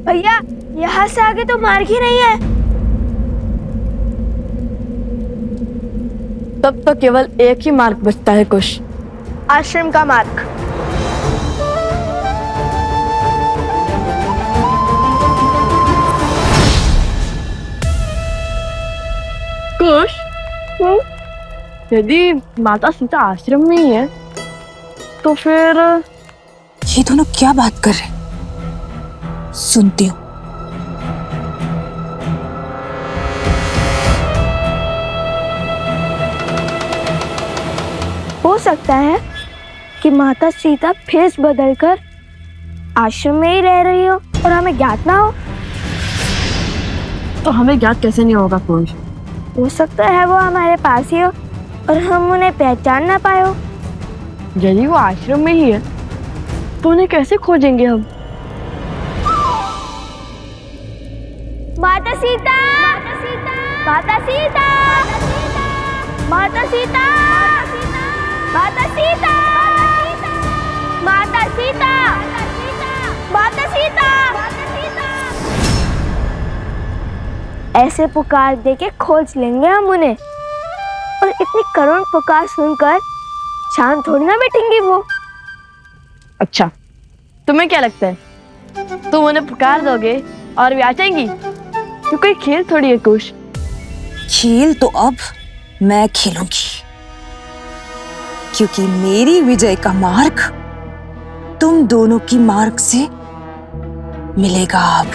भैया यहाँ से आगे तो मार्ग ही नहीं है। तब तो केवल एक ही मार्ग बचता है कुश। आश्रम का मार्ग। कुश, यदि माता सीता आश्रम में ही है तो फिर ये दोनों क्या बात कर रहे? सुनती हूँ। हो सकता है कि माता सीता भेष बदलकर आश्रम में ही रह रही हो और हमें ज्ञात ना हो। तो हमें ज्ञात कैसे नहीं होगा कुश? हो सकता है वो हमारे पास ही हो और हम उन्हें पहचान ना पाए हो। यदि वो आश्रम में ही है तो उन्हें कैसे खोजेंगे हम? माता सीता, माता सीता, माता सीता, माता सीता, माता सीता, माता सीता। ऐसे पुकार दे के खोज लेंगे हम उन्हें। और इतनी करुण पुकार सुनकर शांत थोड़ी ना बैठेंगी वो। अच्छा, तुम्हें क्या लगता है तुम उन्हें पुकार दोगे और वे आ जाएंगी? तो कोई खेल थोड़ी है कुश। खेल तो अब मैं खेलूंगी, क्योंकि मेरी विजय का मार्ग तुम दोनों की मार्ग से मिलेगा अब।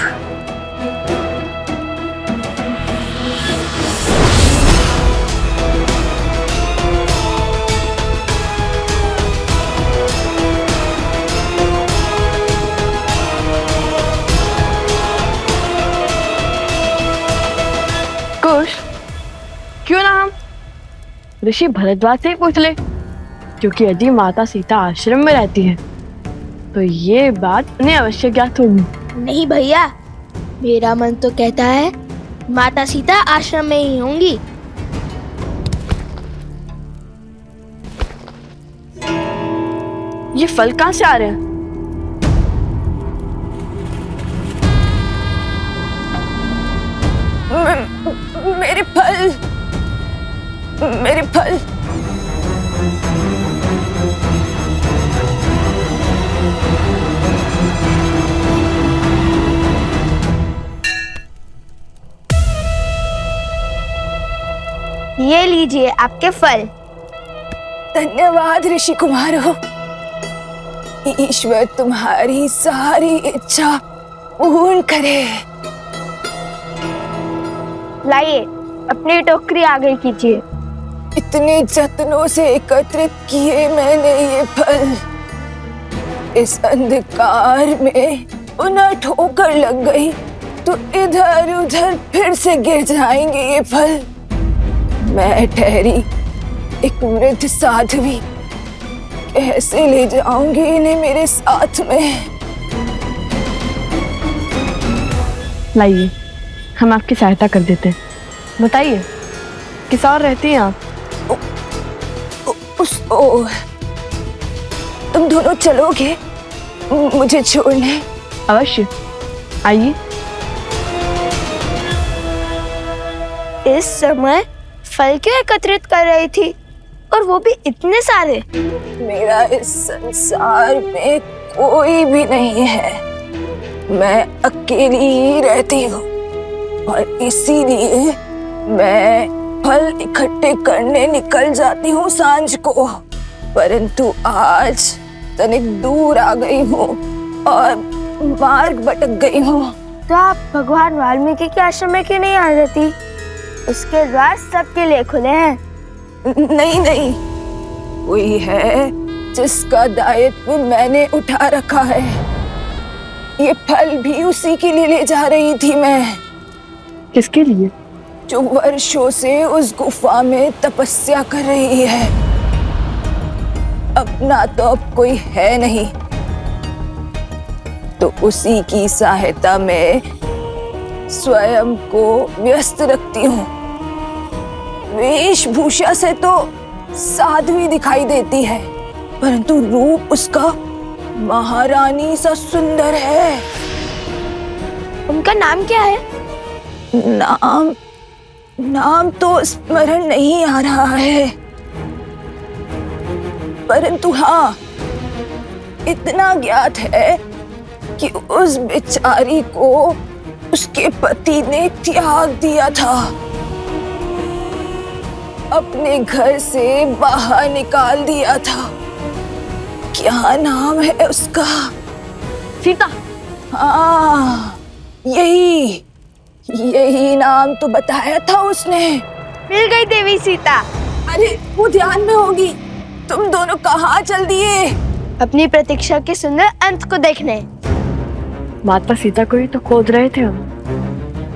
कुश, क्यों ना हम ऋषि भरद्वाज से ही पूछ ले, क्योंकि यदि माता सीता आश्रम में रहती है तो ये बात उन्हें अवश्य ज्ञात होगी। नहीं भैया, मेरा मन तो कहता है माता सीता आश्रम में ही होंगी। ये फल कहाँ से आ रहे हैं? मेरे फल, मेरे फल। ये लीजिए आपके फल। धन्यवाद ऋषि कुमारों। ईश्वर तुम्हारी सारी इच्छा पूर्ण करे। लाइए, अपनी टोकरी आगे कीजिए। इतने जत्नों से एकत्रित किए मैंने ये फल, इस अंधकार में उन्हें ठोकर लग गई तो इधर उधर फिर से गिर जाएंगे ये फल। मैं ठहरी एक वृद्ध साध्वी, कैसे ले जाऊंगी इन्हें मेरे साथ में? लाइए, हम आपकी सहायता कर देते हैं। बताइए, किस और रहती हैं आप? तुम दोनों चलोगे मुझे छोड़ने? अवश्य, आइए। इस समय फल क्यों एकत्रित कर रही थी, और वो भी इतने सारे? मेरा इस संसार में कोई भी नहीं है, मैं अकेली ही रहती हूँ और इसीलिए मैं फल इकट्ठे करने निकल जाती हूँ सांझ को। परंतु आज तनिक दूर आ गई हूँ और मार्ग भटक गई हूँ। तो आप भगवान वाल्मीकि के आश्रम में क्यों नहीं आ जाती? उसके द्वार सबके लिए खुले हैं। नहीं नहीं, कोई है जिसका दायित्व मैंने उठा रखा है। ये फल भी उसी के लिए ले जा रही थी मैं। किसके लिए? जो वर्षों से उस गुफा में तपस्या कर रही है। अपना तो अब कोई है नहीं, तो उसी की सहायता में स्वयं को व्यस्त रखती हूँ। वेशभूषा से तो साध्वी दिखाई देती है, परंतु रूप उसका महारानी सा सुंदर है। उनका नाम क्या है? नाम नाम तो स्मरण नहीं आ रहा है, परंतु हाँ, इतना ज्ञात है कि उस बेचारी को उसके पति ने त्याग दिया था, अपने घर से बाहर निकाल दिया था। क्या नाम है उसका? सीता। हाँ, यही नाम तो बताया था उसने। मिल गई देवी सीता। अरे वो ध्यान में होगी। तुम दोनों कहाँ चल दिए? अपनी प्रतीक्षा के सुंदर अंत को देखने। माता सीता को ही तो खोज रहे थे हम।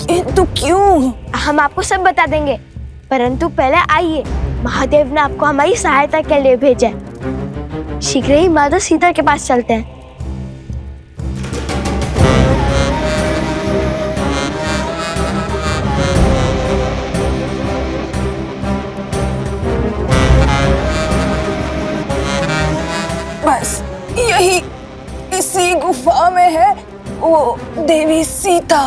किंतु क्यों? हम आपको सब बता देंगे, परंतु पहले आइए, महादेव ने आपको हमारी सहायता के लिए भेजा है। शीघ्र ही माता सीता के पास चलते हैं। बस यही, इसी गुफा में है वो देवी सीता।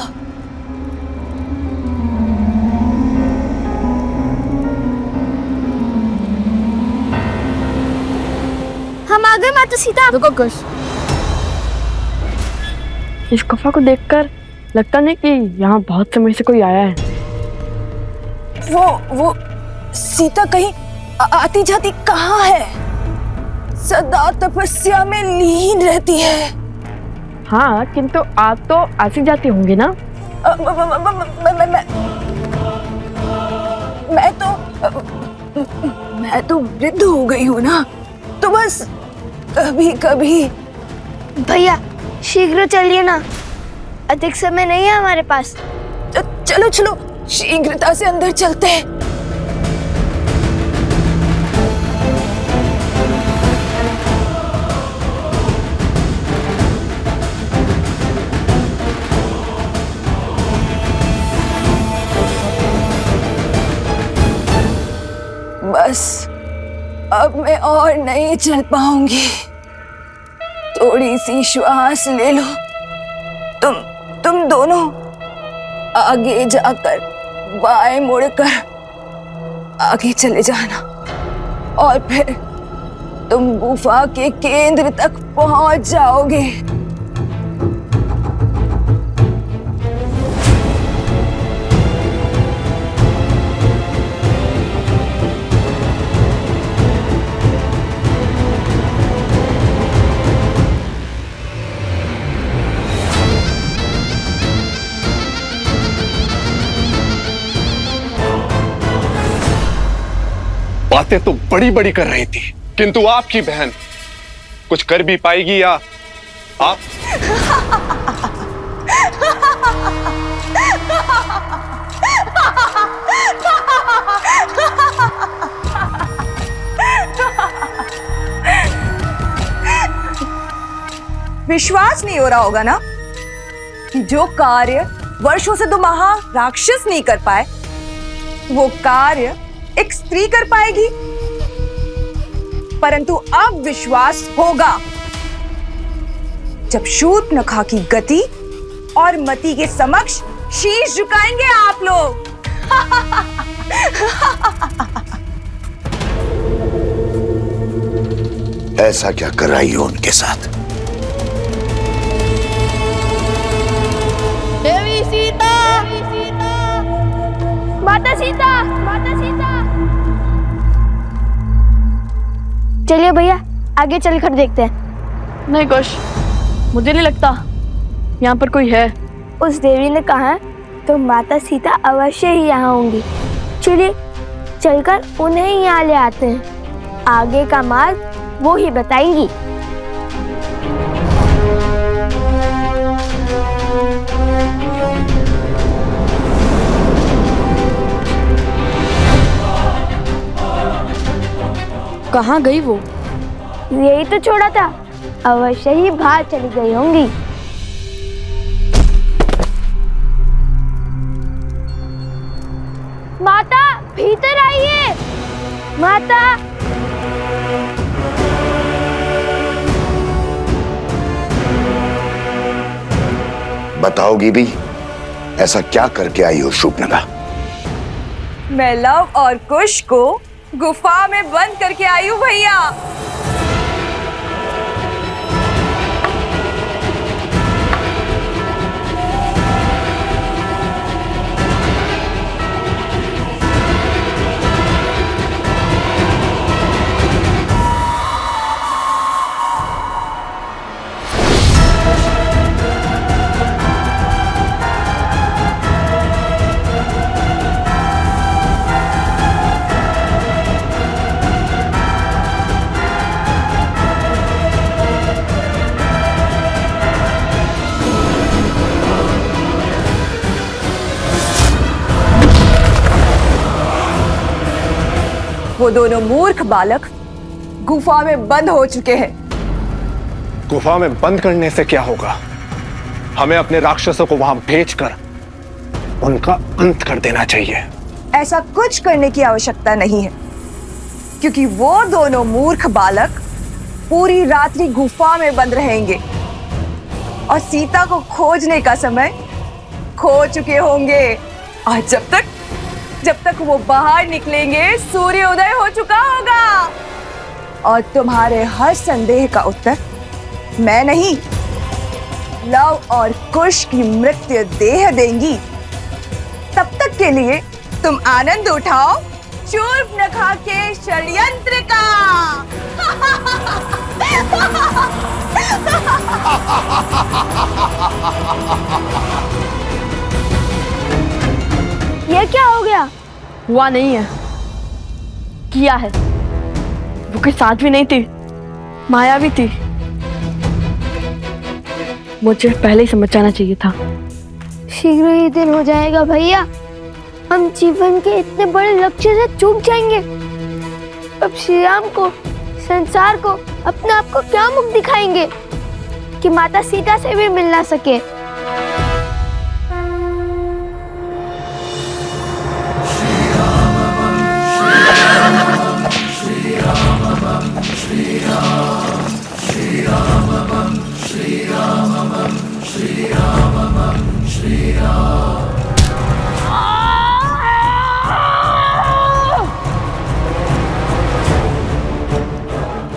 हम आ गए माता सीता। रुको कुछ। इस गुफा को देखकर लगता नहीं कि यहाँ बहुत समय से कोई आया है। वो सीता कहीं आती जाती कहाँ है? सदा तपस्या में लीन रहती है। हाँ, किंतु आप तो आती जाती होंगी ना? मैं तो वृद्ध हो गई हूँ ना, तो बस कभी कभी। भैया शीघ्र चलिए ना, अधिक समय नहीं है हमारे पास। चलो चलो, शीघ्रता से अंदर चलते हैं। बस अब मैं और नहीं चल पाऊंगी। थोड़ी सी श्वास ले लो। तुम दोनों आगे जाकर बाएं मुड़कर आगे चले जाना, और फिर तुम गुफा के केंद्र तक पहुंच जाओगे। बातें तो बड़ी बड़ी कर रही थी, किंतु आपकी बहन कुछ कर भी पाएगी या आप? विश्वास नहीं हो रहा होगा ना कि जो कार्य वर्षों से दो महाराक्षस नहीं कर पाए, वो कार्य एक स्त्री कर पाएगी। परंतु अब विश्वास होगा जब शूर्पणखा की गति और मति के समक्ष शीश झुकाएंगे आप लोग। ऐसा क्या कर रही हो उनके साथ? देवी सीता, माता सीता, माता सीता। चलिए भैया, आगे चलकर देखते हैं। नहीं कुछ, मुझे नहीं लगता यहाँ पर कोई है। उस देवी ने कहा तो माता सीता अवश्य ही यहाँ होंगी। चलिए चलकर उन्हें ही यहाँ ले आते हैं। आगे का मार्ग वो ही बताएंगी। कहाँ गई वो? यही तो छोड़ा था, अवश्य ही बाहर चली गई होंगी। माता भीतर आइए। माता, बताओगी भी? ऐसा क्या करके आई हो शूर्पणखा? मैं लव और कुश को गुफा में बंद करके आई हूँ भैया। वो दोनों मूर्ख बालक गुफा में बंद हो चुके हैं। गुफा में बंद करने से क्या होगा? हमें अपने राक्षसों को वहां भेजकर उनका अंत कर देना चाहिए। ऐसा कुछ करने की आवश्यकता नहीं है, क्योंकि वो दोनों मूर्ख बालक पूरी रात्रि गुफा में बंद रहेंगे और सीता को खोजने का समय खो चुके होंगे। और जब तक वो बाहर निकलेंगे सूर्योदय हो चुका होगा। और तुम्हारे हर संदेह का उत्तर मैं नहीं, लव और कुश की मृत्यु देह देंगी। तब तक के लिए तुम आनंद उठाओ शूर्पणखा के षड्यंत्र का। ये क्या हो गया? हुआ नहीं है, किया है। वो कोई साथ भी नहीं थी, माया भी थी। मुझे पहले ही समझ जाना चाहिए था। शीघ्र ही दिन हो जाएगा भैया, हम जीवन के इतने बड़े लक्ष्य से चूक जाएंगे। अब श्री राम को, संसार को, अपने आप को क्या मुख दिखाएंगे कि माता सीता से भी मिल ना सके।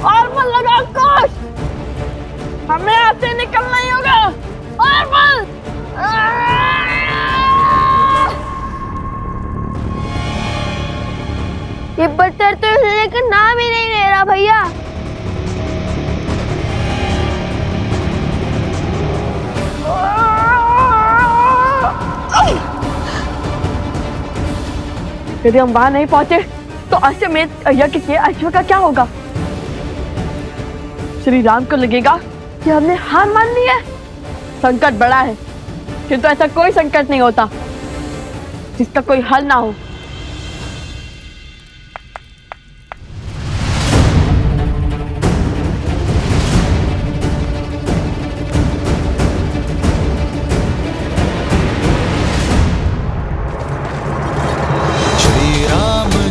और मन लगा कुश, हमें आपसे निकलना ही होगा। और मन ये बटर तो लेकिन नाम ही नहीं ले रहा भैया। यदि हम वहां नहीं पहुंचे तो अश्वमेध यज्ञ के अश्व का क्या होगा? श्री राम को लगेगा कि हमने हार मान ली है। संकट बड़ा है, किंतु ऐसा कोई संकट नहीं होता जिसका कोई हल ना हो।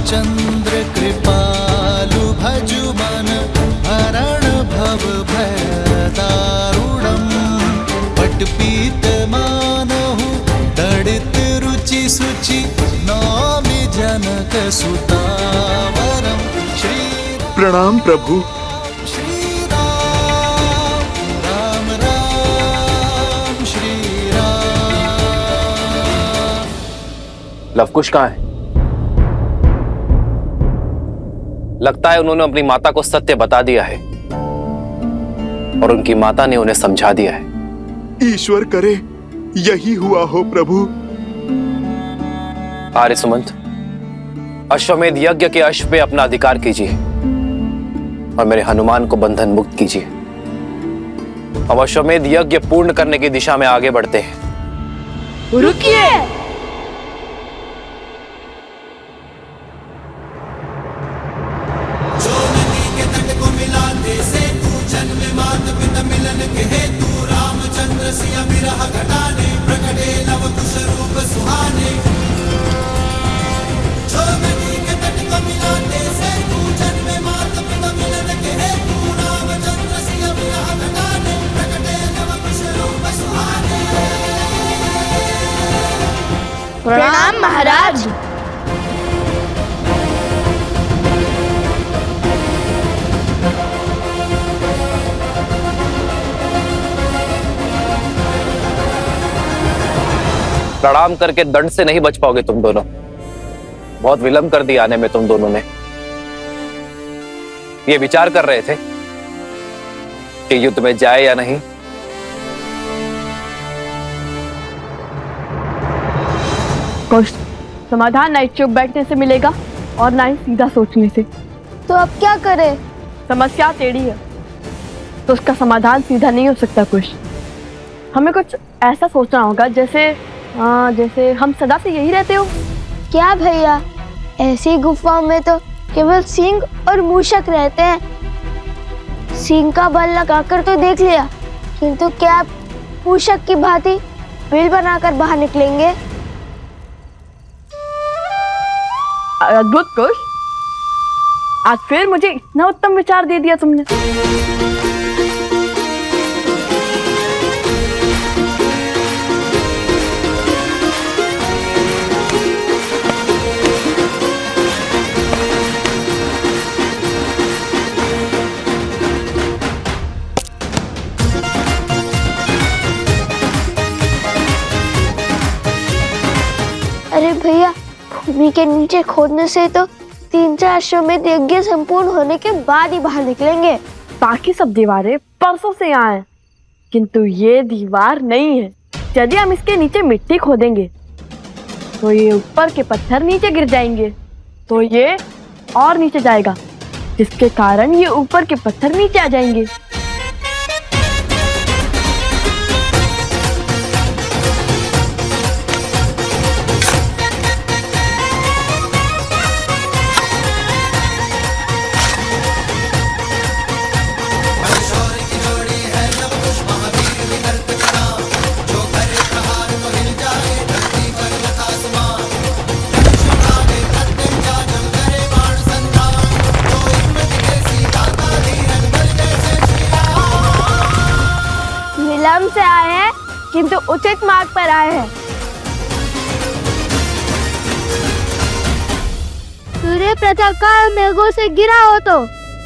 चंद्र कृपालु भजु मन हरण भव भय दारुणम पटपीत मानहु तड़ित रुचि सुचि नौमि जनक सुतावरम। श्री प्रणाम प्रभु। श्री राम राम राम श्री राम। लवकुश कहाँ है? लगता है उन्होंने अपनी माता को सत्य बता दिया है और उनकी माता ने उन्हें समझा दिया है। ईश्वर करे यही हुआ हो प्रभु। आर्य सुमंत, अश्वमेध यज्ञ के अश्व पे अपना अधिकार कीजिए और मेरे हनुमान को बंधन मुक्त कीजिए। अब अश्वमेध यज्ञ पूर्ण करने की दिशा में आगे बढ़ते हैं। रुकिए, प्रणाम महाराज। प्रणाम करके दंड से नहीं बच पाओगे तुम दोनों। बहुत विलंब कर दिया आने में तुम दोनों ने। ये विचार कर रहे थे कि युद्ध में जाए या नहीं। कुछ समाधान ना चुप बैठने से मिलेगा और ना ही सीधा सोचने से। तो अब क्या करें? समस्या टेढ़ी है तो उसका समाधान सीधा नहीं हो सकता। कुछ हमें कुछ ऐसा सोचना होगा जैसे हम सदा से यही रहते हो। क्या भैया, ऐसी गुफाओं में तो केवल सिंह और मूषक रहते हैं। सिंह का बल लगाकर तो देख लिया, किंतु क्या आप मूषक की भांति बिल बनाकर बाहर निकलेंगे? अद्भुत कुश, आज फिर मुझे इतना उत्तम विचार दे दिया तुमने। अरे भैया, भूमि के नीचे खोदने से तो 3-4 अश्वमेध यज्ञ संपूर्ण होने के बाद ही बाहर निकलेंगे। बाकी सब दीवारें परसों से यहाँ हैं, किंतु ये दीवार नहीं है। यदि हम इसके नीचे मिट्टी खोदेंगे तो ये ऊपर के पत्थर नीचे गिर जाएंगे, तो ये और नीचे जाएगा, जिसके कारण ये ऊपर के पत्थर नीचे आ जाएंगे। विलंब से आए हैं, किंतु उचित मार्ग पर आए हैं। सूर्य प्रातःकाल मेघों से गिरा हो तो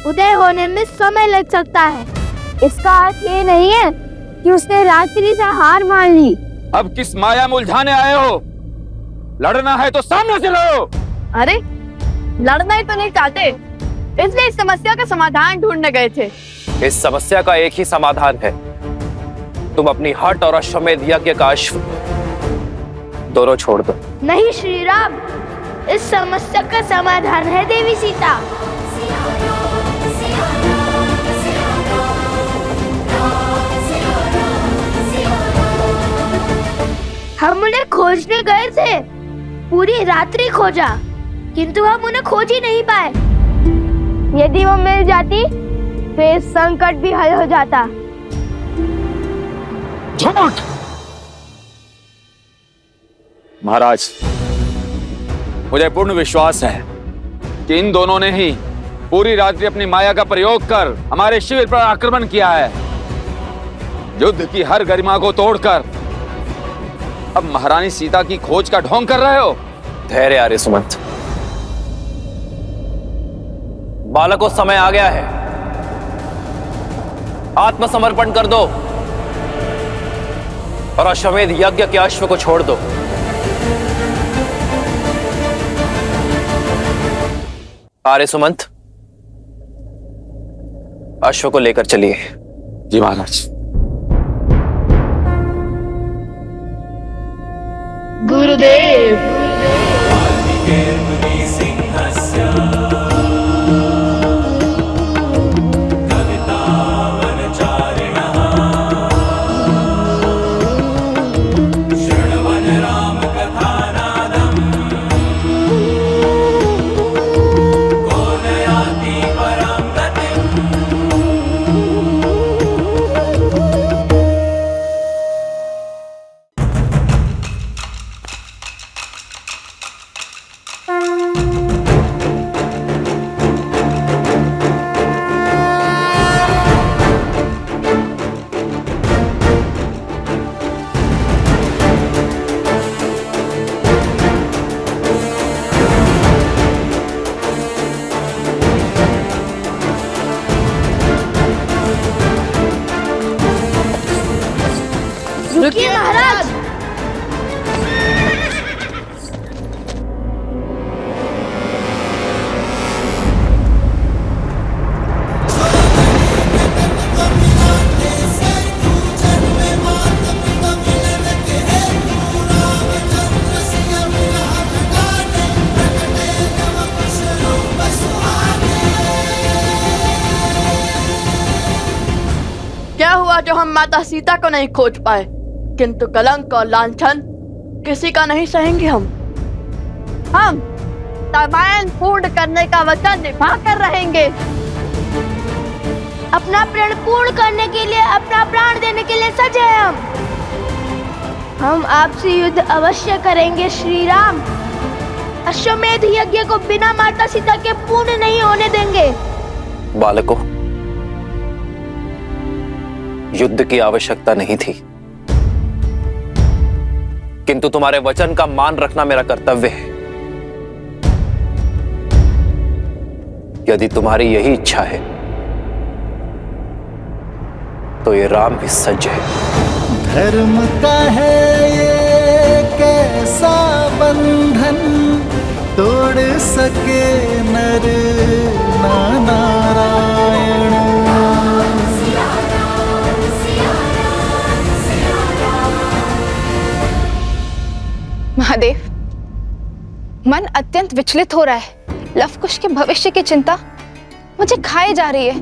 उदय होने में समय लग सकता है। इसका अर्थ ये नहीं है कि उसने रात्रि से हार मान ली। अब किस माया में उलझाने आए हो? लड़ना है तो सामने से लड़ो। अरे लड़ना ही तो नहीं चाहते, इसलिए इस समस्या का समाधान ढूंढने गए थे। इस समस्या का एक ही समाधान है, तुम अपनी हट और अश्वमेध यज्ञ का अश्व दोनों छोड़ दो। नहीं श्री राम, इस समस्या का समाधान है देवी सीता। हम उन्हें खोजने गए थे, पूरी रात्रि खोजा, किंतु हम उन्हें खोज ही नहीं पाए। यदि वो मिल जाती तो ये संकट भी हल हो जाता। झूठ! महाराज, मुझे पूर्ण विश्वास है कि इन दोनों ने ही पूरी रात्रि अपनी माया का प्रयोग कर हमारे शिविर पर आक्रमण किया है। युद्ध की हर गरिमा को तोड़कर अब महारानी सीता की खोज का ढोंग कर रहे हो। धैर्य आर्य सुमंत, बालकों, समय आ गया है, आत्मसमर्पण कर दो और अश्वमेध यज्ञ के अश्व को छोड़ दो। आर्य सुमंत, अश्व को लेकर चलिए। जी महाराज। गुरुदेव। रुकिए महाराज। क्या हुआ जो हम माता सीता को नहीं खोज पाए, किंतु कलंक और लांछन किसी का नहीं सहेंगे हम रामायण पूर्ण करने का वचन निभा कर रहेंगे। अपना प्रण पूर्ण करने के लिए, अपना प्राण देने के लिए सज है हम आपसे युद्ध अवश्य करेंगे श्री राम। अश्वमेध यज्ञ को बिना माता सीता के पूर्ण नहीं होने देंगे। बालकों, युद्ध की आवश्यकता नहीं थी, किंतु तुम्हारे वचन का मान रखना मेरा कर्तव्य है। यदि तुम्हारी यही इच्छा है तो ये राम भी सज्ज है। धर्म का है ये कैसा बंधन, तोड़ सके नर ना नारायण। महादेव, मन अत्यंत विचलित हो रहा है। लवकुश के भविष्य की चिंता मुझे खाए जा रही है।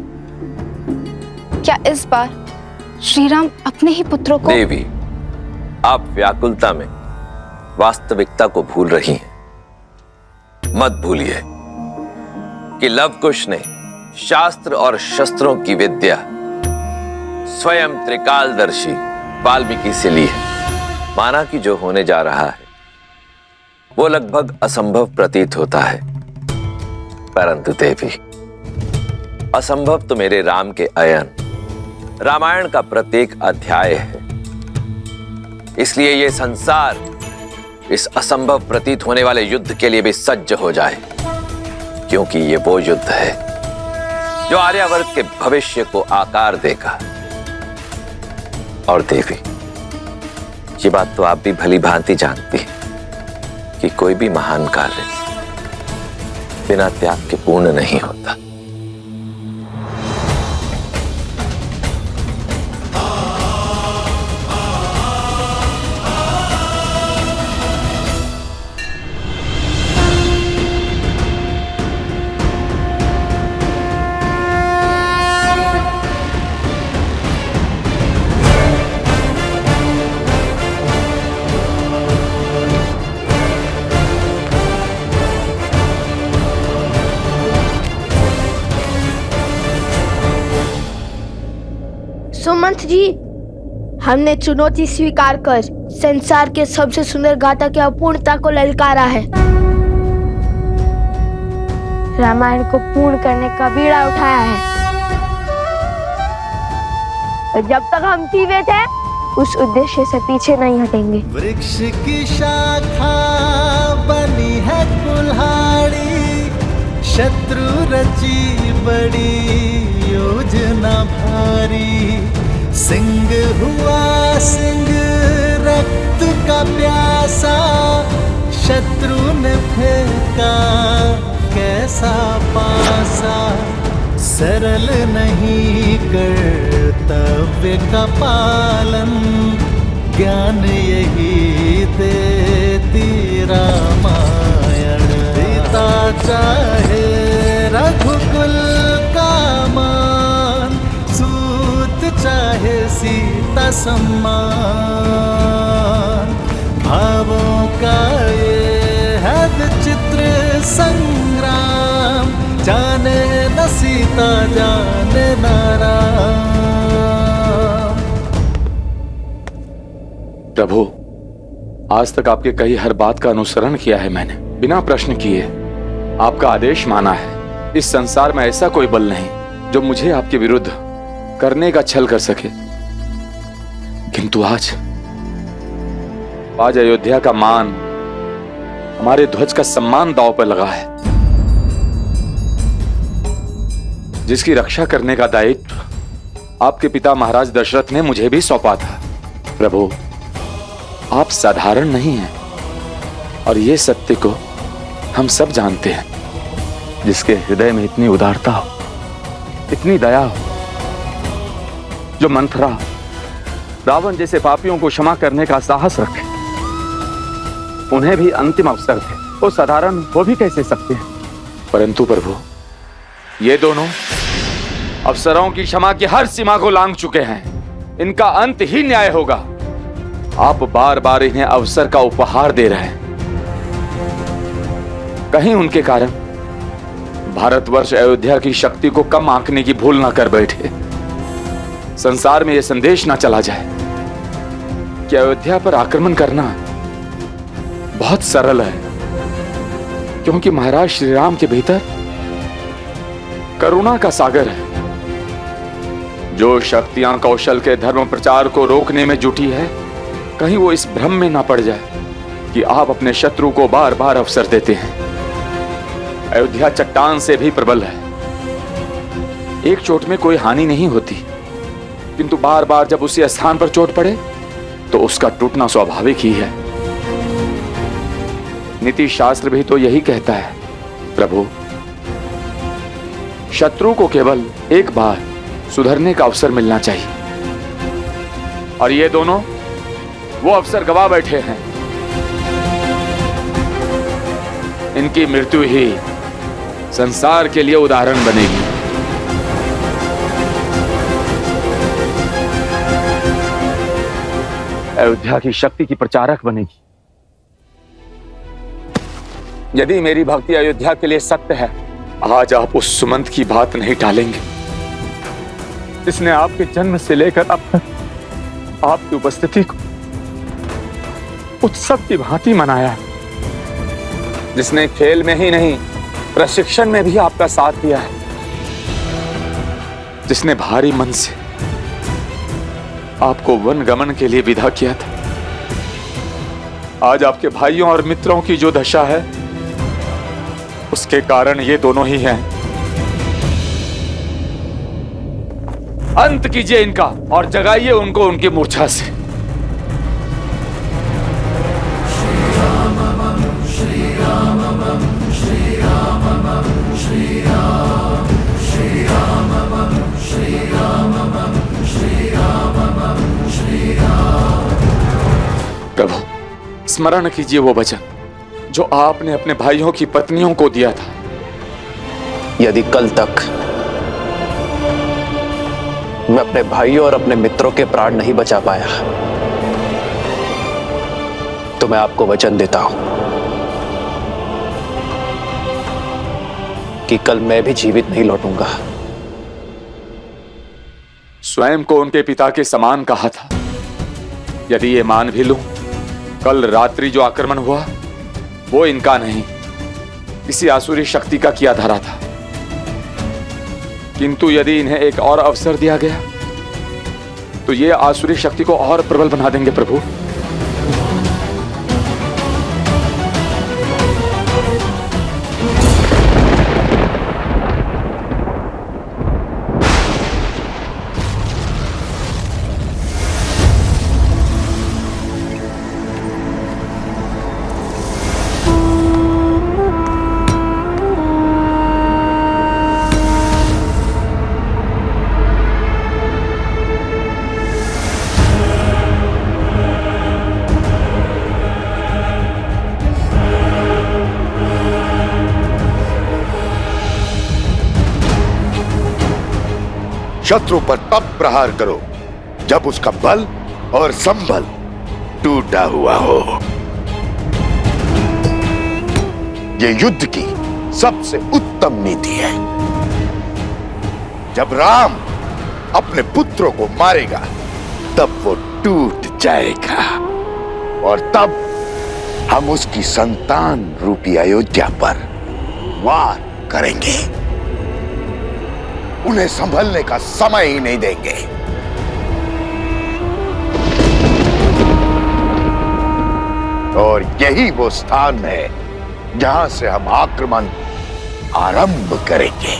क्या इस बार श्री राम अपने ही पुत्रों को? देवी, आप व्याकुलता में वास्तविकता को भूल रही हैं। मत भूलिए कि लवकुश ने शास्त्र और शस्त्रों की विद्या स्वयं त्रिकालदर्शी वाल्मीकि से ली है। माना कि जो होने जा रहा है वो लगभग असंभव प्रतीत होता है, परंतु देवी, असंभव तो मेरे राम के अयन रामायण का प्रत्येक अध्याय है। इसलिए ये संसार इस असंभव प्रतीत होने वाले युद्ध के लिए भी सज्ज हो जाए, क्योंकि ये वो युद्ध है जो आर्यावर्त के भविष्य को आकार देगा। और देवी, ये बात तो आप भी भली भांति जानती हैं कि कोई भी महान कार्य बिना त्याग के पूर्ण नहीं होता। सुमंत जी, हमने चुनौती स्वीकार कर संसार के सबसे सुंदर गाथा की अपूर्णता को ललकारा है। रामायण को पूर्ण करने का बीड़ा उठाया है। और जब तक हम जीवित हैं, उस उद्देश्य से पीछे नहीं हटेंगे। वृक्ष की शाखा बनी है कुल्हाड़ी, शत्रु रची बड़ी योजना भारी। सिंह हुआ सिंह रक्त का प्यासा, शत्रु ने फेंका कैसा पासा। सरल नहीं कर्तव्य का पालन, ज्ञान यही देती रामायण। पिता चाहे रघुकुल का मान, सूत चाहे सीता सम्मान। भावों का ये है विचित्र संग्राम, जाने न सीता जाने न राम। प्रभु, आज तक आपके कही हर बात का अनुसरण किया है मैंने, बिना प्रश्न किए आपका आदेश माना है। इस संसार में ऐसा कोई बल नहीं जो मुझे आपके विरुद्ध करने का छल कर सके। किंतु आज अयोध्या का मान, हमारे ध्वज का सम्मान दांव पर लगा है, जिसकी रक्षा करने का दायित्व आपके पिता महाराज दशरथ ने मुझे भी सौंपा था। प्रभु, आप साधारण नहीं हैं और ये सत्य को हम सब जानते हैं। जिसके हृदय में इतनी उदारता हो, इतनी दया हो, जो मंथरा, रावण जैसे पापियों को क्षमा करने का साहस रखे, उन्हें भी अंतिम अवसर थे, वो साधारण हो भी कैसे सकते हैं। परंतु प्रभु, ये दोनों अफसरों की क्षमा की हर सीमा को लांघ चुके हैं। इनका अंत ही न्याय होगा। आप बार बार इन्हें अवसर का उपहार दे रहे हैं। कहीं उनके कारण भारतवर्ष अयोध्या की शक्ति को कम आंकने की भूल ना कर बैठे। संसार में यह संदेश ना चला जाए कि अयोध्या पर आक्रमण करना बहुत सरल है, क्योंकि महाराज श्री राम के भीतर करुणा का सागर है। जो शक्तियां कौशल के धर्म प्रचार को रोकने में जुटी है, कहीं वो इस भ्रम में ना पड़ जाए कि आप अपने शत्रु को बार बार अवसर देते हैं। अयोध्या चट्टान से भी प्रबल है। एक चोट में कोई हानि नहीं होती, किंतु बार बार जब उसी स्थान पर चोट पड़े तो उसका टूटना स्वाभाविक ही है। नीति शास्त्र भी तो यही कहता है प्रभु, शत्रु को केवल एक बार सुधरने का अवसर मिलना चाहिए, और ये दोनों वो अवसर गवा बैठे हैं। इनकी मृत्यु ही संसार के लिए उदाहरण बनेगी। अयोध्या की शक्ति की प्रचारक बनेगी। यदि मेरी भक्ति अयोध्या के लिए सत्य है, आज आप उस सुमंत की बात नहीं टालेंगे जिसने आपके जन्म से लेकर अब तक आपकी उपस्थिति को उत्सव की भांति मनाया, जिसने खेल में ही नहीं प्रशिक्षण में भी आपका साथ दिया है, जिसने भारी मन से आपको वन गमन के लिए विदा किया था। आज आपके भाइयों और मित्रों की जो दशा है, उसके कारण ये दोनों ही हैं। अंत कीजिए इनका और जगाइए उनको उनकी मूर्छा से। प्रभु, स्मरण कीजिए वो वचन जो आपने अपने भाइयों की पत्नियों को दिया था। यदि कल तक मैं अपने भाइयों और अपने मित्रों के प्राण नहीं बचा पाया, तो मैं आपको वचन देता हूं कि कल मैं भी जीवित नहीं लौटूंगा। स्वयं को उनके पिता के समान कहा था। यदि ये मान भी लूं, कल रात्रि जो आक्रमण हुआ वो इनका नहीं, किसी आसुरी शक्ति का किया धरा था। किंतु यदि इन्हें एक और अवसर दिया गया तो ये आसुरी शक्ति को और प्रबल बना देंगे प्रभु। शत्रु पर तब प्रहार करो जब उसका बल और संबल टूटा हुआ हो। यह युद्ध की सबसे उत्तम नीति है। जब राम अपने पुत्रों को मारेगा तब वो टूट जाएगा, और तब हम उसकी संतान रूपी अयोध्या पर वार करेंगे। उन्हें संभलने का समय ही नहीं देंगे। और यही वो स्थान है जहां से हम आक्रमण आरंभ करेंगे।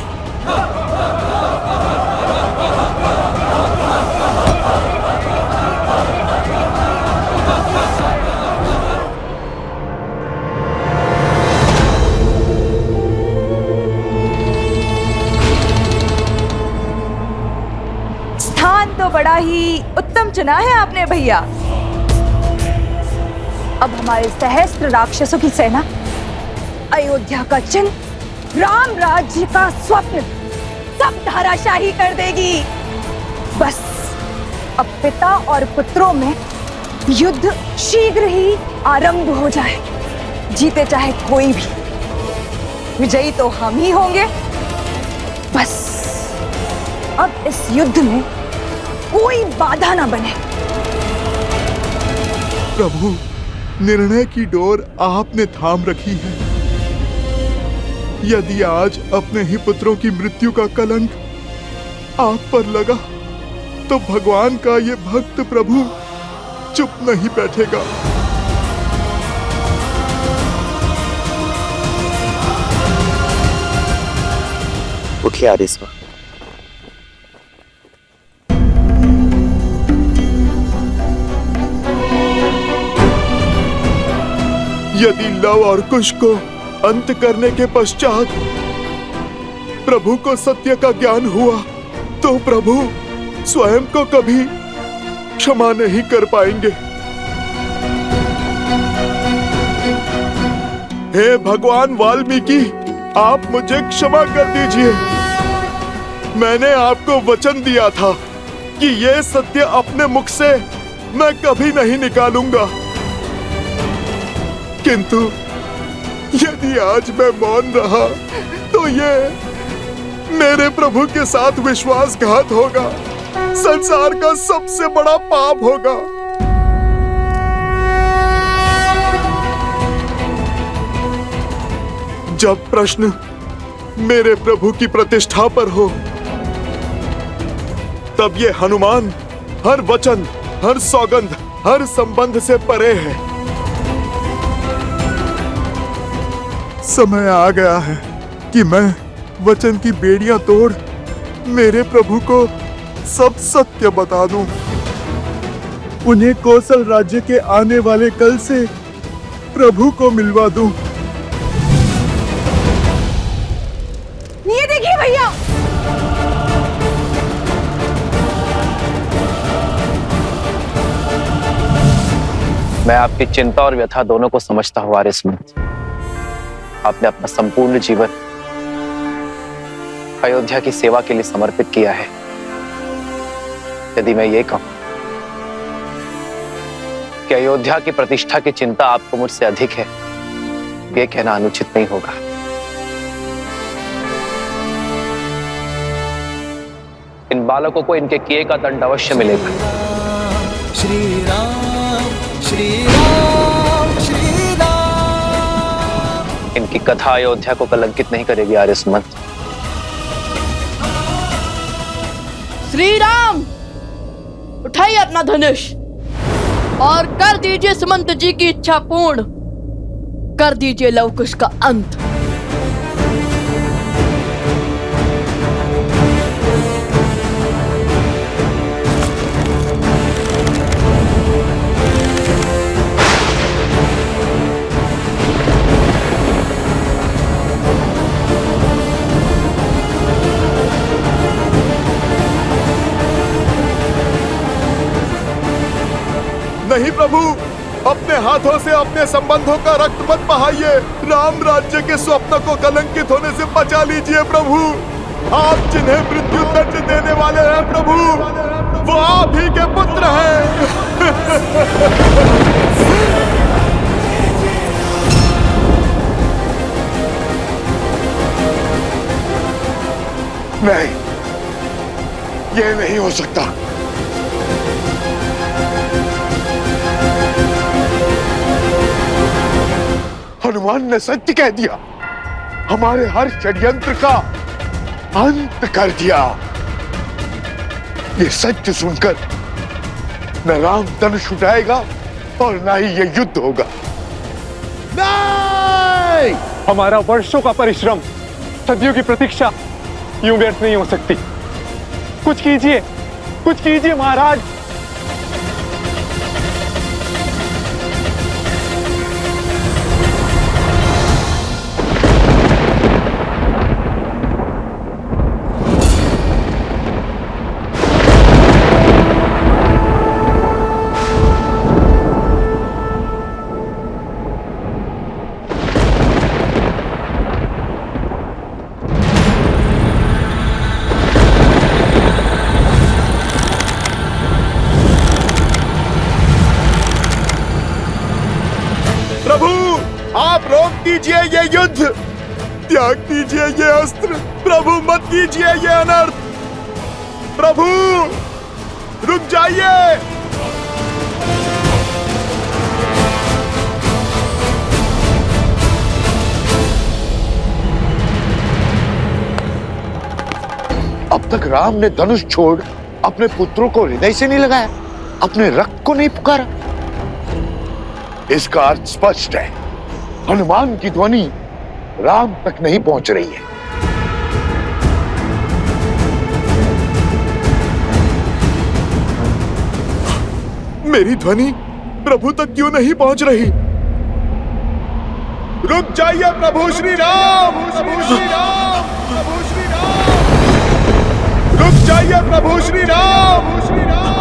बड़ा ही उत्तम चुना है आपने भैया। अब हमारे सहस्त्र राक्षसों की सेना अयोध्या का चिन्ह, राम राज्य का स्वप्न सब धराशाही कर देगी। बस अब पिता और पुत्रों में युद्ध शीघ्र ही आरंभ हो जाए। जीते चाहे कोई भी, विजयी तो हम ही होंगे। बस अब इस युद्ध में कोई बाधा ना बने। प्रभु, निर्णय की डोर आपने थाम रखी है। यदि आज अपने ही पुत्रों की मृत्यु का कलंक आप पर लगा, तो भगवान का ये भक्त प्रभु चुप नहीं बैठेगा। उठिए आदेश। यदि लव और कुश को अंत करने के पश्चात प्रभु को सत्य का ज्ञान हुआ, तो प्रभु स्वयं को कभी क्षमा नहीं कर पाएंगे। हे भगवान वाल्मीकि, आप मुझे क्षमा कर दीजिए। मैंने आपको वचन दिया था कि ये सत्य अपने मुख से मैं कभी नहीं निकालूंगा, किंतु यदि आज मैं मौन रहा तो ये मेरे प्रभु के साथ विश्वासघात होगा, संसार का सबसे बड़ा पाप होगा। जब प्रश्न मेरे प्रभु की प्रतिष्ठा पर हो, तब ये हनुमान हर वचन, हर सौगंध, हर संबंध से परे है। समय आ गया है कि मैं वचन की बेड़ियां तोड़ मेरे प्रभु को सब सत्य बता दूं। उन्हें कौशल राज्य के आने वाले कल से प्रभु को मिलवा दूं। ये देखिए भैया, मैं आपकी चिंता और व्यथा दोनों को समझता हूँ आर्यसमंत। आपने अपना संपूर्ण जीवन अयोध्या की सेवा के लिए समर्पित किया है। यदि मैं ये कहूं कि अयोध्या की प्रतिष्ठा की चिंता आपको मुझसे अधिक है, ये कहना अनुचित नहीं होगा। इन बालकों को इनके किए का दंड अवश्य मिलेगा। श्री राम श्री राम श्री राम। इनकी कथा अयोध्या को कलंकित नहीं करेगी आर्यसमंत। श्री राम, उठाइए अपना धनुष और कर दीजिए सुमंत जी की इच्छा पूर्ण। कर दीजिए लवकुश का अंत। नहीं प्रभु, अपने हाथों से अपने संबंधों का रक्त मत बहाइए। राम राज्य के स्वप्न को कलंकित होने से बचा लीजिए प्रभु। आप जिन्हें मृत्यु दंड देने वाले हैं प्रभु, वो आप ही के पुत्र हैं। नहीं, ये नहीं हो सकता। हनुमान ने सत्य कह दिया, हमारे हर षड्यंत्र का अंत कर दिया। ये सत्य सुनकर न राम धनुष उठाएगा और न ही ये युद्ध होगा। नहीं! हमारा वर्षों का परिश्रम, सदियों की प्रतीक्षा यूं व्यर्थ नहीं हो सकती। कुछ कीजिए महाराज। प्रभु आप रोक दीजिए ये युद्ध, त्याग दीजिए ये अस्त्र, प्रभु मत कीजिए ये अनर्थ, प्रभु रुक जाइए। अब तक राम ने धनुष छोड़ अपने पुत्रों को हृदय से नहीं लगाया, अपने रक्त को नहीं पुकारा। इसका अर्थ स्पष्ट है, हनुमान की ध्वनि राम तक नहीं पहुंच रही है। मेरी ध्वनि प्रभु तक क्यों नहीं पहुंच रही? रुक जाइए प्रभु श्री राम, प्रभु श्री राम, प्रभु श्री राम, रुक जाइए प्रभु श्री राम, श्री राम।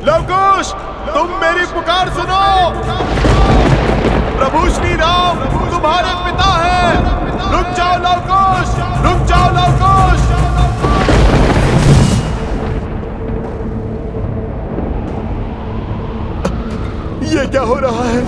लवकुश तुम मेरी पुकार सुनो, प्रभु श्री राम तुम्हारे पिता हैं, रुक जाओ लवकुश, रुक जाओ लवकुश। ये क्या हो रहा है?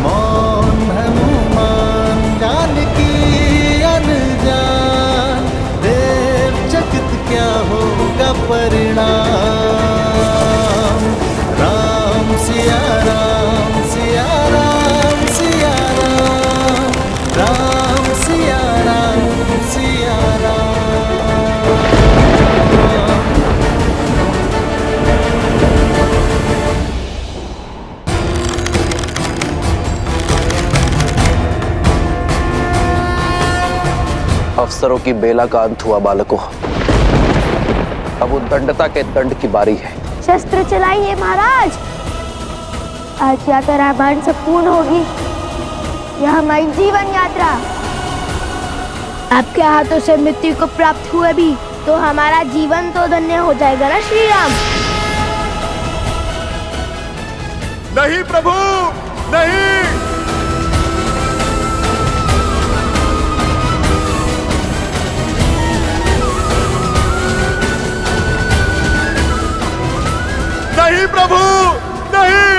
मौन हनुमान जानकी अनजान, देव चकित क्या होगा परिणाम। राम सिया राम, सिया राम, सिया राम, राम सिया राम, सिया राम। अफसरों की बेला का अंत हुआ बालकों, अब उद्दंडता के दंड की बारी है। शस्त्र चलाइए महाराज, आज यात्रा रामायण से पूर्ण होगी। यह हमारी जीवन यात्रा, आपके हाथों से मृत्यु को प्राप्त हुए भी तो हमारा जीवन तो धन्य हो जाएगा ना श्री राम। नहीं प्रभु नहीं, नहीं प्रभु नहीं।